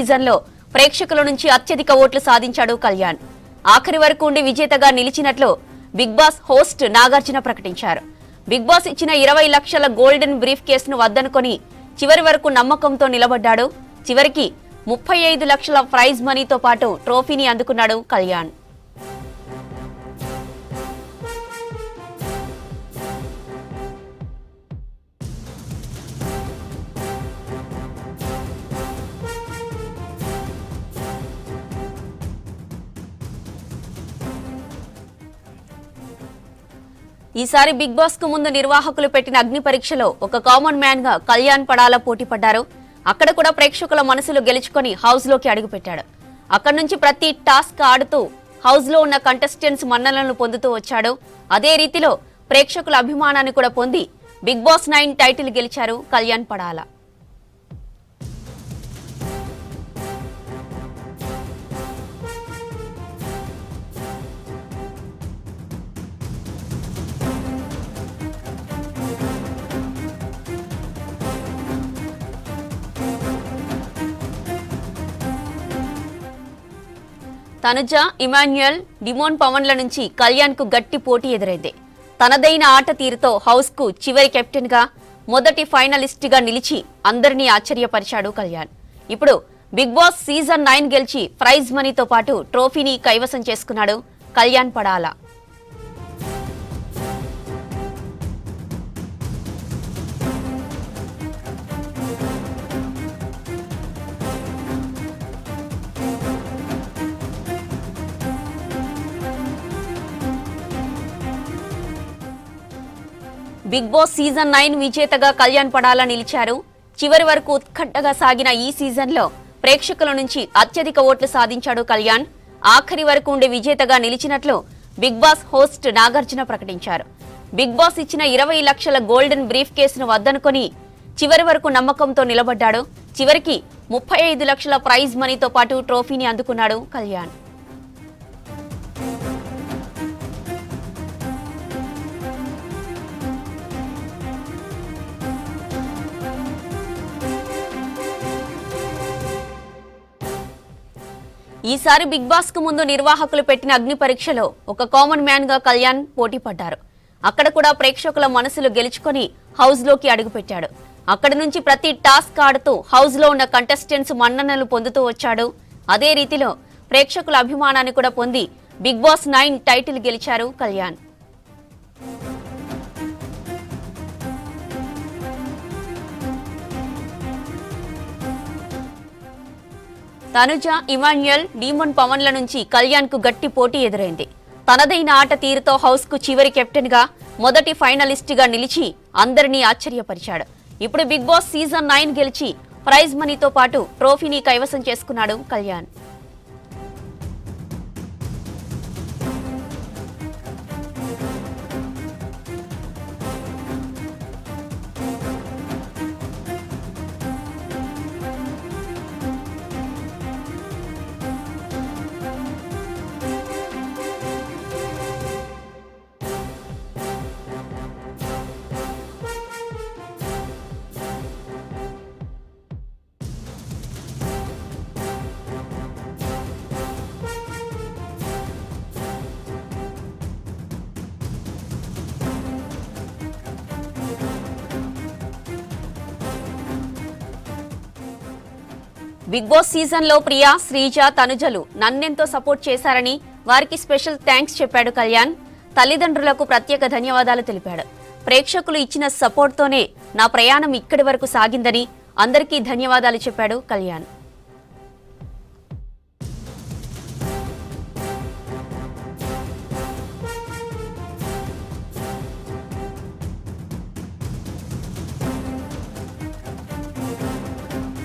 సీజన్లో ప్రేక్షకుల నుంచి అత్యధిక ఓట్లు సాధించాడు కళ్యాణ్. ఆఖరి వరకు ఉండి విజేతగా నిలిచినట్లు బిగ్ బాస్ హోస్ట్ నాగార్జున ప్రకటించారు. బిగ్ బాస్ ఇచ్చిన 20 లక్షల గోల్డెన్ బ్రీఫ్ కేసును వద్దనుకొని చివరి వరకు నమ్మకంతో నిలబడ్డాడు. చివరికి 35 లక్షల ప్రైజ్ మనీతో పాటు ట్రోఫీని అందుకున్నాడు కళ్యాణ్. ఈసారి బిగ్ బాస్ కు ముందు నిర్వాహకులు పెట్టిన అగ్ని పరీక్షలో ఒక కామన్ మ్యాన్ గా కళ్యాణ్ పడాల పోటీ పడ్డారు. అక్కడ కూడా ప్రేక్షకుల మనసులు గెలుచుకొని హౌస్ లోకి అడుగుపెట్టాడు. అక్కడి నుంచి ప్రతి టాస్క్ ఆడుతూ హౌస్ లో ఉన్న కంటెస్టెంట్స్ మన్ననలను పొందుతూ వచ్చాడు. అదే రీతిలో ప్రేక్షకుల అభిమానాన్ని కూడా పొంది బిగ్ బాస్ 9 టైటిల్ గెలిచారు కళ్యాణ్ పడాల. తనుజ, ఇమాన్యుయల్, డిమోన్ పవన్ల నుంచి కళ్యాణ్ కు గట్టి పోటీ ఎదురైంది. తనదైన ఆట తీరుతో హౌస్ కు చివరి కెప్టెన్ గా మొదటి ఫైనలిస్ట్ గా నిలిచి అందరినీ ఆశ్చర్యపరిచాడు కళ్యాణ్. ఇప్పుడు బిగ్ బాస్ సీజన్ 9 గెలిచి ప్రైజ్ మనీతో పాటు ట్రోఫీని కైవసం చేసుకున్నాడు Kalyan Padala. Bigg Boss season 9 విజేతగా కళ్యాణ్ పడాల నిలిచారు. చివరి వరకు ఉత్కంఠగా సాగిన ఈ సీజన్ లో ప్రేక్షకుల నుంచి అత్యధిక ఓట్లు సాధించాడు కళ్యాణ్. ఆఖరి వరకు ఉండే విజేతగా నిలిచినట్లు బిగ్ బాస్ హోస్ట్ నాగార్జున ప్రకటించారు. బిగ్ బాస్ ఇచ్చిన 20 లక్షల గోల్డెన్ బ్రీఫ్ కేసును వద్దనుకొని చివరి వరకు నమ్మకంతో నిలబడ్డాడు. చివరికి 35 లక్షల ప్రైజ్ మనీతో పాటు ట్రోఫీని అందుకున్నాడు కళ్యాణ్. ఈసారి బిగ్ బాస్ కు ముందు నిర్వాహకులు పెట్టిన అగ్ని పరీక్షలో ఒక కామన్ మ్యాన్ గా కళ్యాణ్ పోటీ పడ్డారు. అక్కడ కూడా ప్రేక్షకుల మనసులు గెలుచుకొని హౌస్ లోకి అడుగుపెట్టాడు. అక్కడి నుంచి ప్రతి టాస్క్ ఆడుతూ హౌస్ లో ఉన్న కంటెస్టెంట్స్ మన్ననలు పొందుతూ వచ్చాడు. అదే రీతిలో ప్రేక్షకుల అభిమానాన్ని కూడా పొంది బిగ్ బాస్ 9 టైటిల్ గెలిచారు కళ్యాణ్. తనుజ, ఇమాన్యుయల్, డిమోన్ పవన్ల నుంచి కళ్యాణ్ కు గట్టి పోటీ ఎదురైంది. తనదైన ఆట తీరుతో హౌస్ కు చివరి కెప్టెన్ గా మొదటి ఫైనలిస్ట్ గా నిలిచి అందరినీ ఆశ్చర్యపరిచాడు. ఇప్పుడు బిగ్ బాస్ సీజన్ 9 గెలిచి ప్రైజ్ మనీతో పాటు ట్రోఫీని కైవసం చేసుకున్నాడు కళ్యాణ్. బిగ్ బాస్ సీజన్ లో ప్రియా, శ్రీజ, తనుజలు నన్నెంతో సపోర్ట్ చేశారని వారికి స్పెషల్ థ్యాంక్స్ చెప్పాడు కళ్యాణ్. తల్లిదండ్రులకు ప్రత్యేక ధన్యవాదాలు తెలిపాడు. ప్రేక్షకులు ఇచ్చిన సపోర్ట్ తోనే నా ప్రయాణం ఇక్కడి వరకు సాగిందని అందరికీ ధన్యవాదాలు చెప్పాడు కళ్యాణ్.